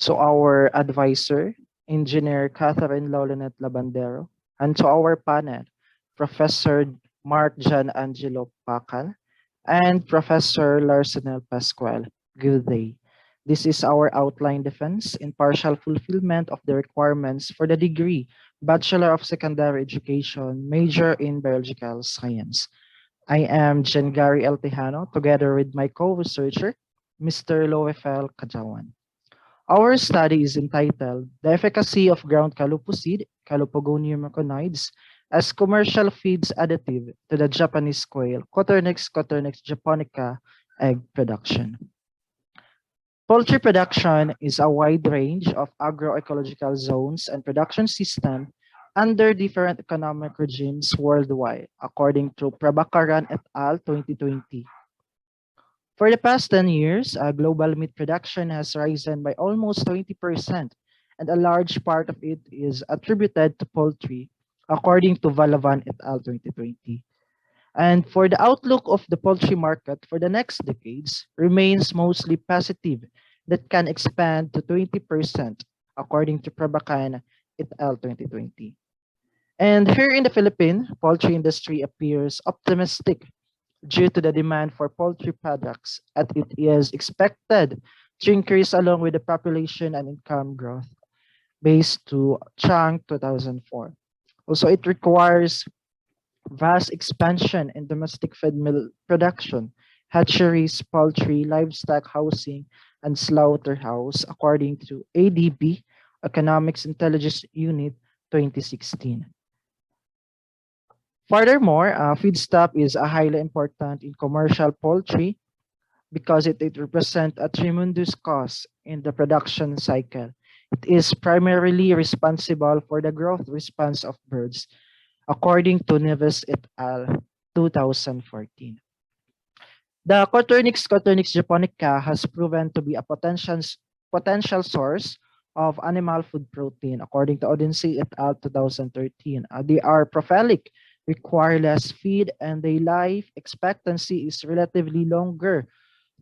to our advisor, Engineer Catherine Laulinet Labandero, and to our panel, Professor Mark John Angelo Pacal and Professor Larsenel Pascual. Good day. This is our outline defense in partial fulfillment of the requirements for the degree Bachelor of Secondary Education, major in Biological Science. I am Jengari El Tejano, together with my co-researcher, Mr. Loefel Kajawan. Our study is entitled The Efficacy of Ground Kalupo Seed, Calopogonium maconides, as commercial feeds additive to the Japanese quail, Coturnix japonica egg production. Poultry production is a wide range of agroecological zones and production systems under different economic regimes worldwide, according to Prabhakaran et al. 2020. For the past 10 years, global meat production has risen by almost 20%, and a large part of it is attributed to poultry, according to Valavan et al. 2020. And for the outlook of the poultry market for the next decades remains mostly positive, that can expand to 20%, according to Prabhakan et al. 2020. And here in the Philippines, poultry industry appears optimistic due to the demand for poultry products, as it is expected to increase along with the population and income growth based to Chang 2004. Also, it requires vast expansion in domestic feed mill production, hatcheries, poultry, livestock housing, and slaughterhouse, according to ADB, Economics Intelligence Unit 2016. Furthermore, feedstuff is a highly important in commercial poultry because it represents a tremendous cost in the production cycle. It is primarily responsible for the growth response of birds, according to Neves et al. 2014. The Coturnix japonica has proven to be a potential source of animal food protein, according to Odense et al. 2013. They are prophylactic, require less feed, and their life expectancy is relatively longer,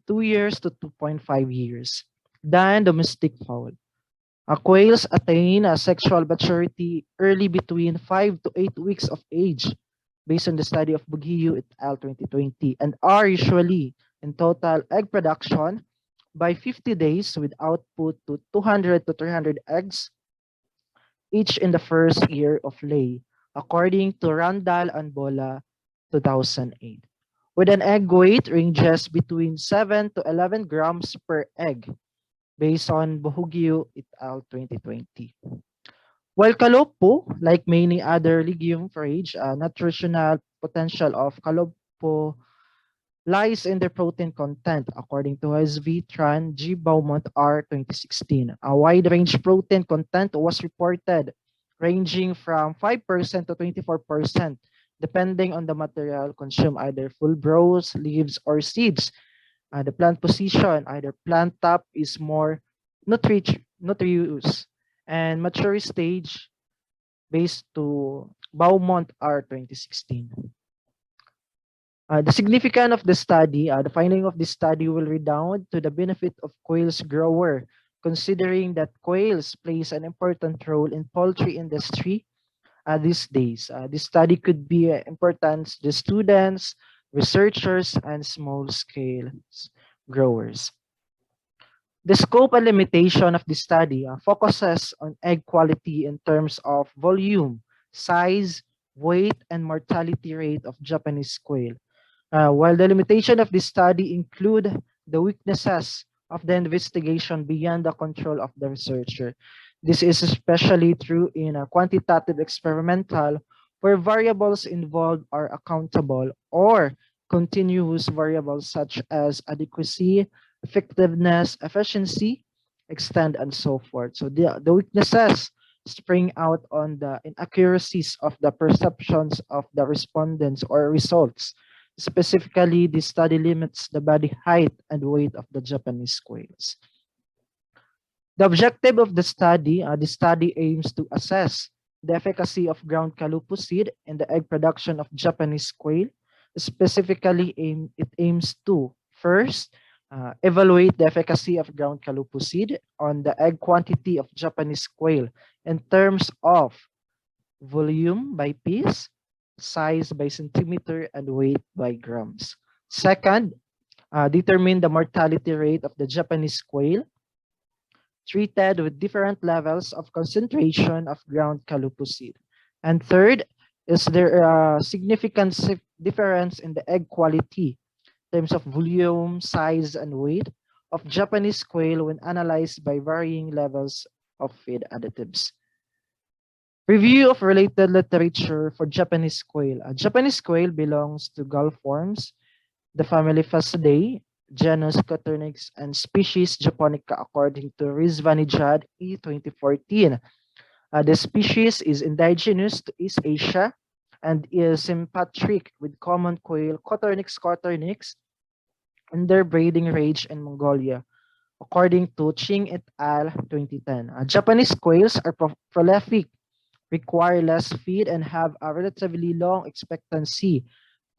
2 years to 2.5 years, than domestic fowl. Quails attain a sexual maturity early between 5 to 8 weeks of age, based on the study of Bugiu et al. 2020, and are usually in total egg production by 50 days with output to 200 to 300 eggs each in the first year of lay, according to Randall and Bola 2008. With an egg weight ranges between 7 to 11 grams per egg, based on Bohugio et al. 2020. While Kalopo, like many other legume forage, nutritional potential of Kalopo lies in their protein content, according to SV Tran G. Beaumont R. 2016. A wide range protein content was reported, ranging from 5% to 24%, depending on the material consumed, either full browse, leaves, or seeds. The plant position, either plant top is more nutritious, and mature stage based to Beaumont R. 2016. The significance of the study, the finding of this study will redound to the benefit of quails grower, considering that quails plays an important role in poultry industry these days. This study could be important to the students, researchers, and small-scale growers. The scope and limitation of the study focuses on egg quality in terms of volume, size, weight, and mortality rate of Japanese quail. While the limitation of this study include the weaknesses of the investigation beyond the control of the researcher. This is especially true in a quantitative experimental where variables involved are accountable, or continuous variables such as adequacy, effectiveness, efficiency, extent, and so forth. So the weaknesses spring out on the inaccuracies of the perceptions of the respondents or results. Specifically, the study limits the body height and weight of the Japanese quails. The objective of the study aims to assess the efficacy of ground Kalupo seed in the egg production of Japanese quail. Specifically, it aims to, first, Evaluate the efficacy of ground kalupu seed on the egg quantity of Japanese quail in terms of volume by piece, size by centimeter, and weight by grams. Second, determine the mortality rate of the Japanese quail treated with different levels of concentration of ground kalupu seed. And third, is there a significant difference in the egg quality in terms of volume, size, and weight of Japanese quail when analyzed by varying levels of feed additives. Review of related literature for Japanese quail. Japanese quail belongs to Gulliformes, the family Phasidae, genus Coturnix, and species Japonica according to Rizvanijad E. 2014. The species is indigenous to East Asia and is sympatric with common quail Coturnix coturnix in their breeding range in Mongolia, according to Ching et al. 2010. Japanese quails are prolific, require less feed, and have a relatively long expectancy,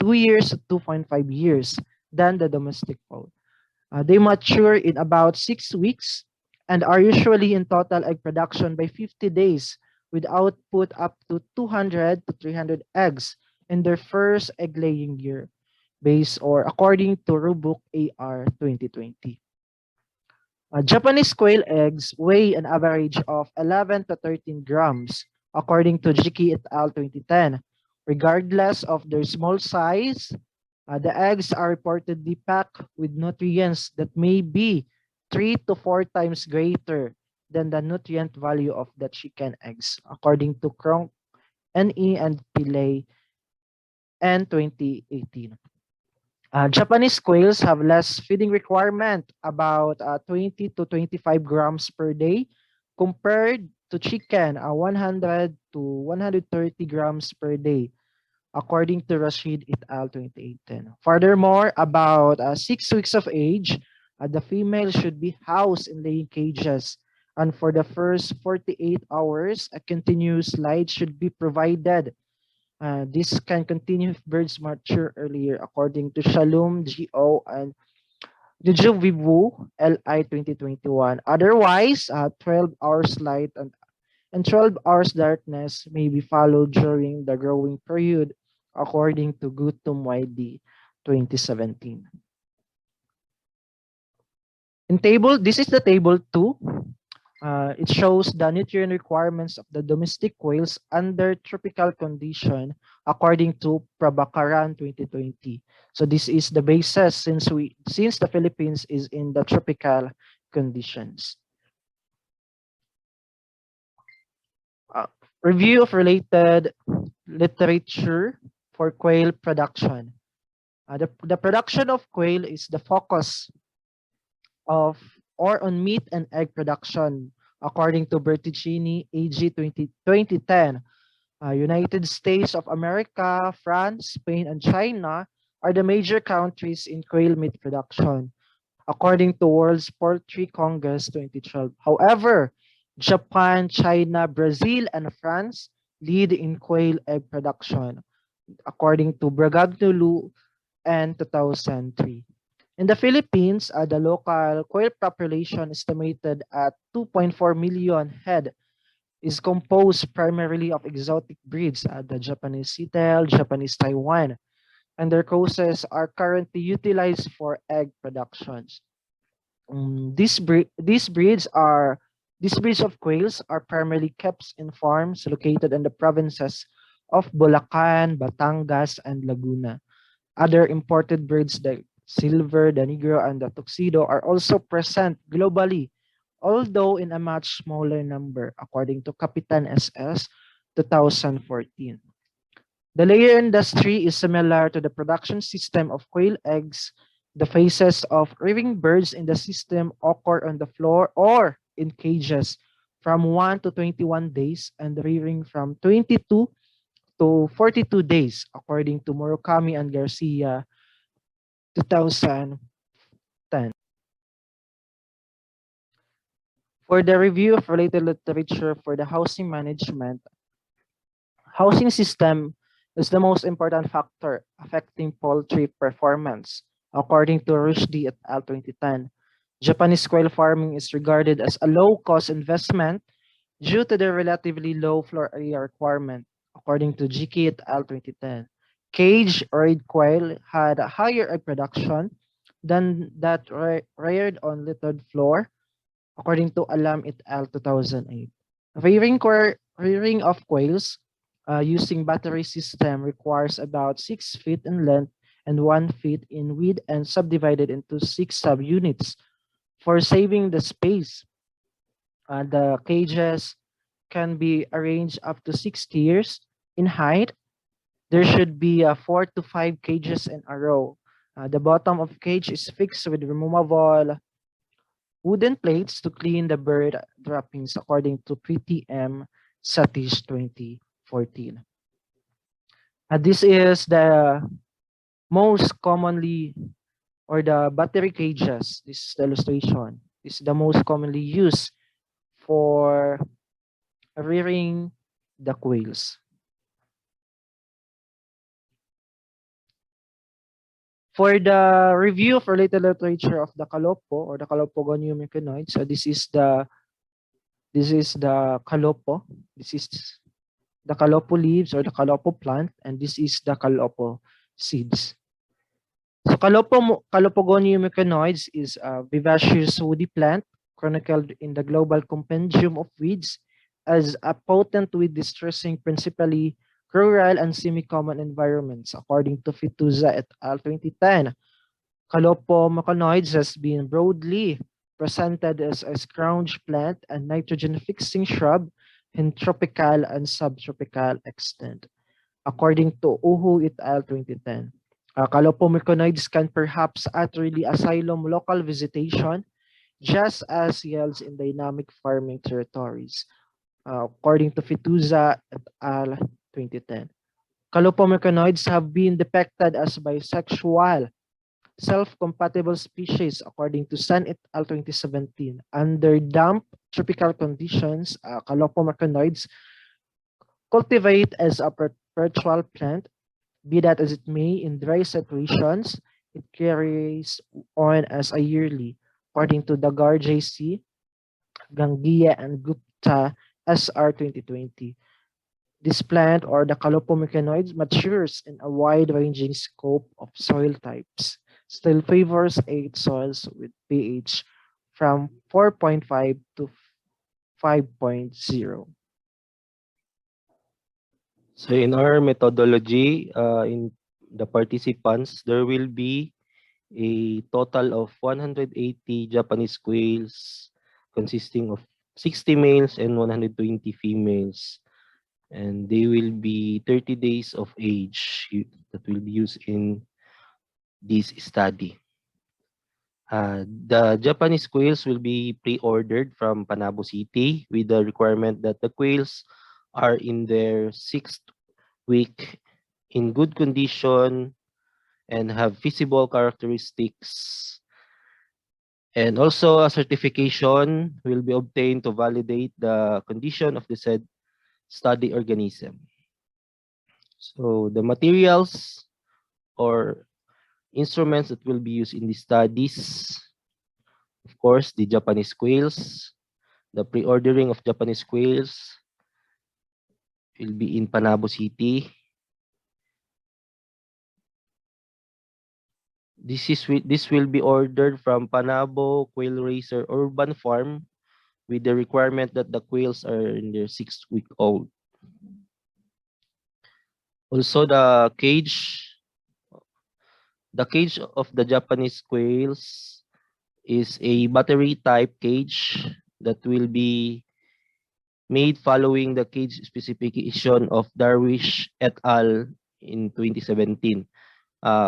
2 years to 2.5 years, than the domestic fowl. They mature in about 6 weeks and are usually in total egg production by 50 days with output up to 200 to 300 eggs in their first egg laying year, based or according to Rubuk AR 2020. Japanese quail eggs weigh an average of 11 to 13 grams, according to Jiki et al. 2010. Regardless of their small size, the eggs are reportedly packed with nutrients that may be 3 to 4 times greater than the nutrient value of the chicken eggs, according to Kronk, NE, and Pillay, N 2018. Japanese quails have less feeding requirement, about 20 to 25 grams per day, compared to chicken, 100 to 130 grams per day, according to Rashid et al. 2018. Furthermore, about 6 weeks of age, the female should be housed in laying cages. And for the first 48 hours, a continuous light should be provided. This can continue if birds mature earlier, according to Shalom, GO, and Jujuvivu, LI 2021. Otherwise, 12 hours light and 12 hours darkness may be followed during the growing period, according to Gutum YD 2017. This is the table 2. It shows the nutrient requirements of the domestic quails under tropical condition, according to Prabhakaran 2020. So this is the basis since the Philippines is in the tropical conditions. Review of related literature for quail production. The production of quail is the focus of or on meat and egg production, according to Berticini AG 2010. United States of America, France, Spain, and China are the major countries in quail meat production, according to World Poultry Congress 2012. However, Japan, China, Brazil, and France lead in quail egg production, according to Bragagnolu and 2003. In the Philippines, the local quail population estimated at 2.4 million head is composed primarily of exotic breeds, the Japanese Seatel, Japanese Taiwan, and their causes are currently utilized for egg productions. These breeds of quails are primarily kept in farms located in the provinces of Bulacan, Batangas, and Laguna. Other imported breeds like silver, the negro, and the tuxedo are also present globally, although in a much smaller number, according to Kapitan SS 2014. The layer industry is similar to the production system of quail eggs. The phases of rearing birds in the system occur on the floor or in cages from 1 to 21 days and rearing from 22 to 42 days, according to Murakami and Garcia 2010. For the review of related literature for the housing management, housing system is the most important factor affecting poultry performance, according to Rushdie et al. 2010. Japanese quail farming is regarded as a low-cost investment due to the relatively low floor area requirement, according to GK et al. 2010. Cage reared quail had a higher egg production than that reared on littered floor, according to Alam et al. 2008. Rearing of quails using battery system requires about 6 feet in length and 1 feet in width and subdivided into 6 subunits. For saving the space, the cages can be arranged up to 6 tiers in height. There should be 4 to 5 cages in a row. The bottom of cage is fixed with removable wooden plates to clean the bird droppings, according to PTM Satish 2014. This is the most commonly, or the battery cages. This is the illustration. This is the most commonly used for rearing the quails. For the review of related literature of the Kalopo or the Kalopogonium myconoid, so this is the Kalopo. This is the Kalopo leaves or the Kalopo plant, and this is the Kalopo seeds. So Kalopogonium myconoids is a vivacious woody plant chronicled in the Global Compendium of Weeds as a potent weed distressing principally rural and semi-common environments, according to Fituza et al. 2010. Kalopomyconoids has been broadly presented as a scrounge plant and nitrogen-fixing shrub in tropical and subtropical extent, according to Uhu et al. 2010. Kalopomyconoids can perhaps utterly asylum local vegetation, just as yields in dynamic farming territories, according to Fituza et al. 2010. Kalopomyconoids have been depicted as bisexual, self-compatible species, according to San et al. 2017. Under damp tropical conditions, Kalopomyconoids cultivate as a perpetual plant. Be that as it may, in dry situations, it carries on as a yearly, according to Dagar JC, Gangia, and Gupta SR 2020. This plant, or the Kalopomyconoids, matures in a wide-ranging scope of soil types. Still favors 8 soils with pH from 4.5 to 5.0. So in our methodology, in the participants, there will be a total of 180 Japanese quails consisting of 60 males and 120 females. And they will be 30 days of age that will be used in this study. The Japanese quails will be pre-ordered from Panabo City with the requirement that the quails are in their 6th week in good condition and have feasible characteristics. And also a certification will be obtained to validate the condition of the said study organism. So the materials or instruments that will be used in the studies, of course, the Japanese quails. The pre-ordering of Japanese quails will be in Panabo City. This will be ordered from Panabo Quail Raiser Urban Farm with the requirement that the quails are in their 6th week old. Also, the cage of the Japanese quails is a battery type cage that will be made following the cage specification of Darwish et al. In 2017,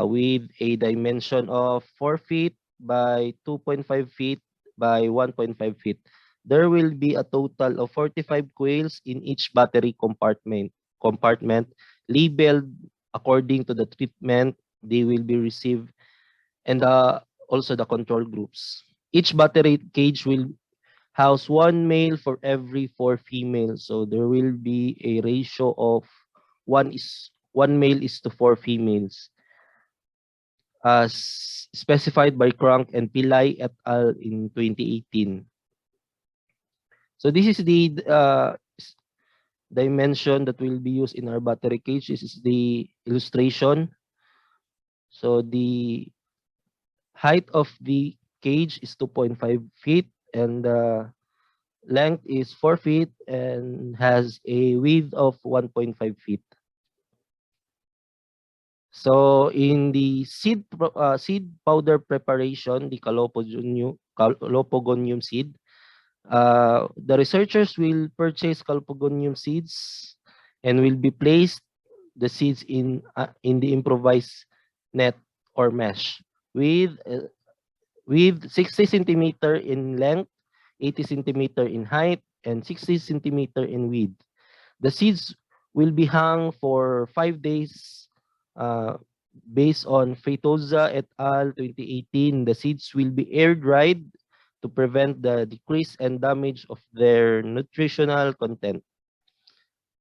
with a dimension of 4 feet by 2.5 feet by 1.5 feet. There will be a total of 45 quails in each battery compartment labeled according to the treatment they will be received, and also the control groups. Each battery cage will house 1 male for every 4 females. So there will be a ratio of 1 male is to 4 females. as specified by Cronk and Pillai et al. In 2018. So this is the dimension that will be used in our battery cage. This is the illustration. So the height of the cage is 2.5 feet and the length is 4 feet and has a width of 1.5 feet. So in the seed powder preparation, the Calopogonium seed, the researchers will purchase Calopogonium seeds and will be placed the seeds in the improvised net or mesh with 60 centimeter in length, 80 centimeter in height, and 60 centimeter in width. The seeds will be hung for 5 days based on Feitosa et al. 2018. The seeds will be air dried to prevent the decrease and damage of their nutritional content.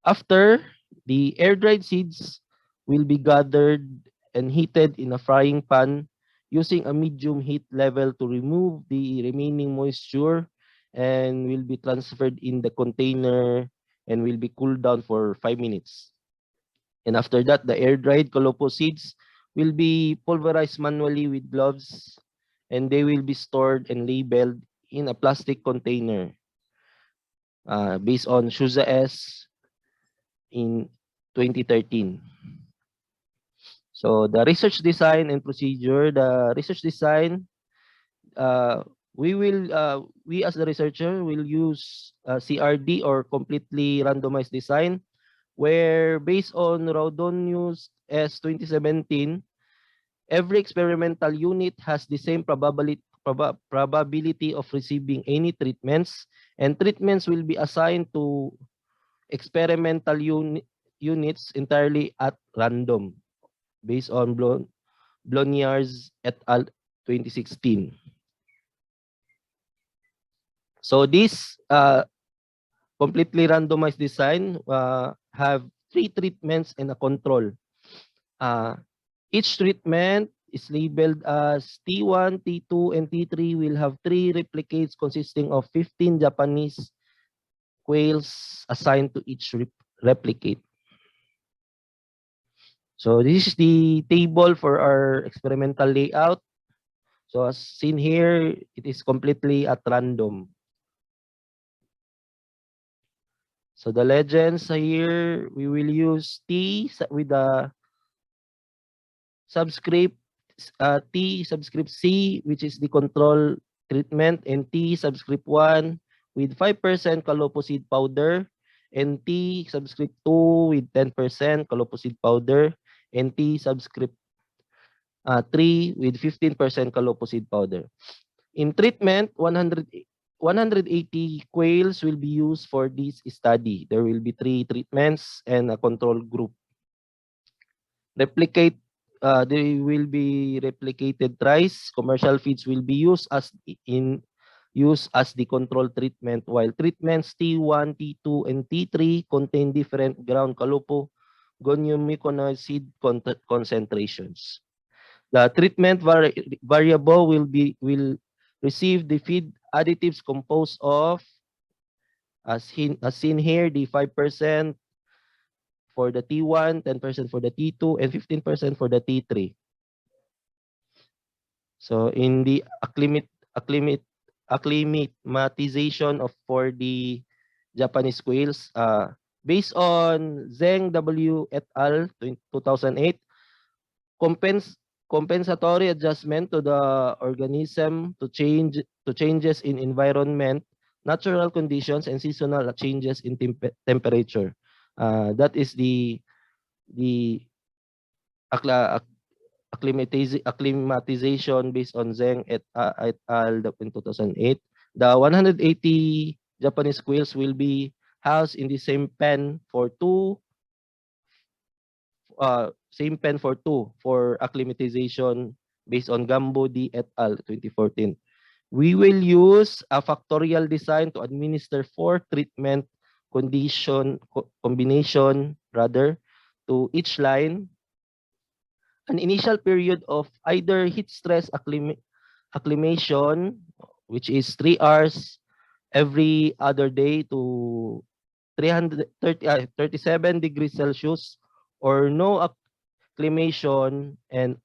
After, the air dried seeds will be gathered and heated in a frying pan using a medium heat level to remove the remaining moisture and will be transferred in the container and will be cooled down for 5 minutes. And after that, the air-dried Calopo seeds will be pulverized manually with gloves and they will be stored and labeled in a plastic container based on SHUSA S in 2013. So the research design and procedure, the research design, we as the researcher will use CRD or completely randomized design, where based on Raudonius S 2017, every experimental unit has the same probability of receiving any treatments, and treatments will be assigned to experimental units entirely at random based on Bloniarz et al. 2016. So this completely randomized design have 3 treatments and a control. Each treatment is labeled as T1, T2, and T3 will have 3 replicates consisting of 15 Japanese quails assigned to each replicate. So this is the table for our experimental layout. So as seen here, it is completely at random. So the legends here, we will use T with the subscript T subscript C, which is the control treatment, and T subscript 1 with 5% Calopo powder, and T subscript 2 with 10% Calopo powder, and T subscript 3 with 15% Calopo powder. In treatment, 180 quails will be used for this study. There will be 3 treatments and a control group. They will be replicated thrice. Commercial feeds will be used as the control treatment, while treatments T1, T2, and T3 contain different ground Calopo gonium myconoid seed concentrations. The treatment variable will receive the feed additives composed of, as seen here, the 5% for the T1, 10% for the T2, and 15% for the T3. So in the acclimatization for the Japanese quails, based on Zheng W et al. 2008, compensatory adjustment to the organism to changes in environment, natural conditions, and seasonal changes in temperature. That is the acclimatization based on Zheng et al. In 2008. The 180 Japanese quails will be housed in the same pen for two for acclimatization based on Gambo D et al. 2014. We will use a factorial design to administer 4 treatment combination to each line an initial period of either heat stress acclimation, which is 3 hours every other day to 37 degrees Celsius, or no acclimation, and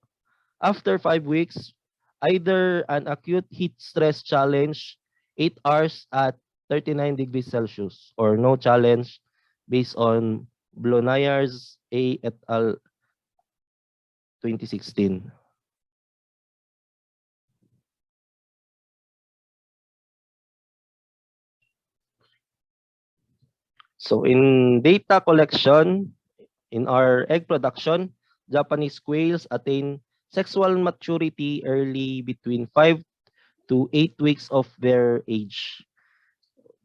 after 5 weeks, either an acute heat stress challenge, 8 hours at 39 degrees Celsius, or no challenge based on Blonayers A et al. 2016. So in data collection, in our egg production, Japanese quails attain sexual maturity early between 5 to 8 weeks of their age.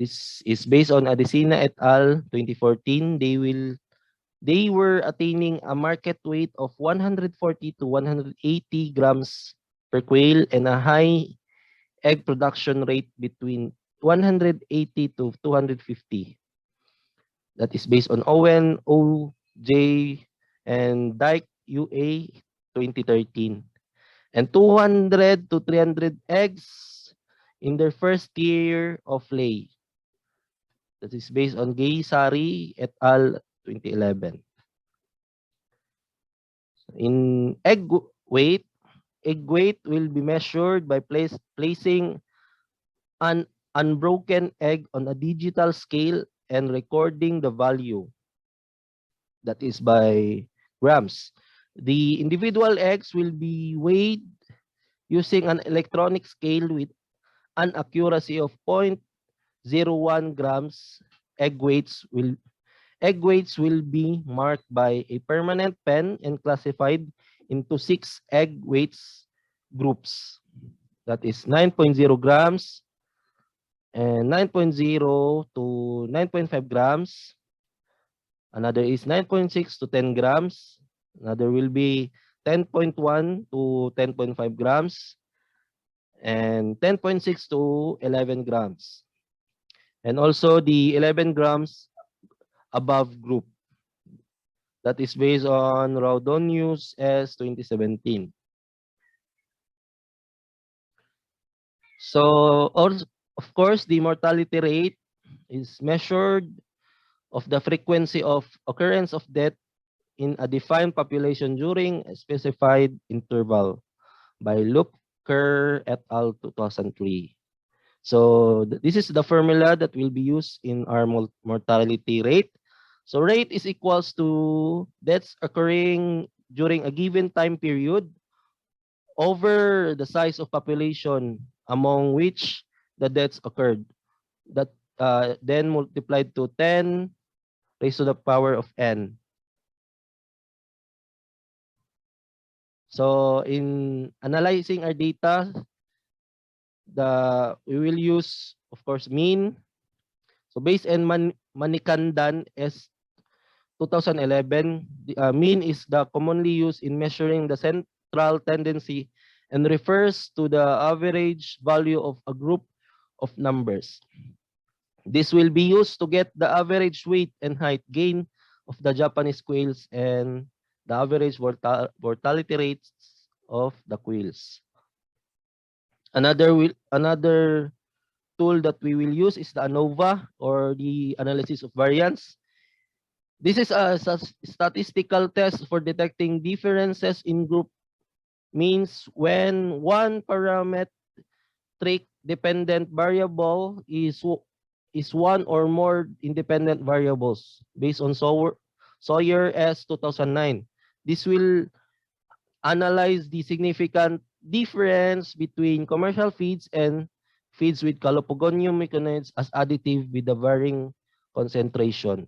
This is based on Adesina et al. 2014. They were attaining a market weight of 140 to 180 grams per quail and a high egg production rate between 180 to 250. That is based on Owen, OJ, and Dyke UA 2013. And 200 to 300 eggs in their first year of lay. That is based on Gay Sari et al. 2011. In weight, egg weight will be measured by placing an unbroken egg on a digital scale and recording the value. That is by grams. The individual eggs will be weighed using an electronic scale with an accuracy of 0.01 grams. Egg weights will be marked by a permanent pen and classified into 6 egg weights groups. That is 9.0 grams and 9.0 to 9.5 grams. Another is 9.6 to 10 grams. Another will be 10.1 to 10.5 grams and 10.6 to 11 grams. And also the 11 grams above group. That is based on Raudonius S 2017. So, of course, the mortality rate is measured of the frequency of occurrence of death in a defined population during a specified interval by Luker et al. 2003. So this is the formula that will be used in our mortality rate. So rate is equals to deaths occurring during a given time period over the size of population among which the deaths occurred. That then multiplied to 10 raised to the power of n. So in analyzing our data, we will use, of course, mean. So based on Manikandan S 2011, the mean is the commonly used in measuring the central tendency and refers to the average value of a group of numbers. This will be used to get the average weight and height gain of the Japanese quails and the average mortality rates of the quails. Another tool that we will use is the ANOVA, or the analysis of variance. This is a statistical test for detecting differences in group means when one parametric dependent variable is one or more independent variables based on Sawyer S 2009. This will analyze the significant difference between commercial feeds and feeds with Calopogonium meconids as additive with the varying concentration.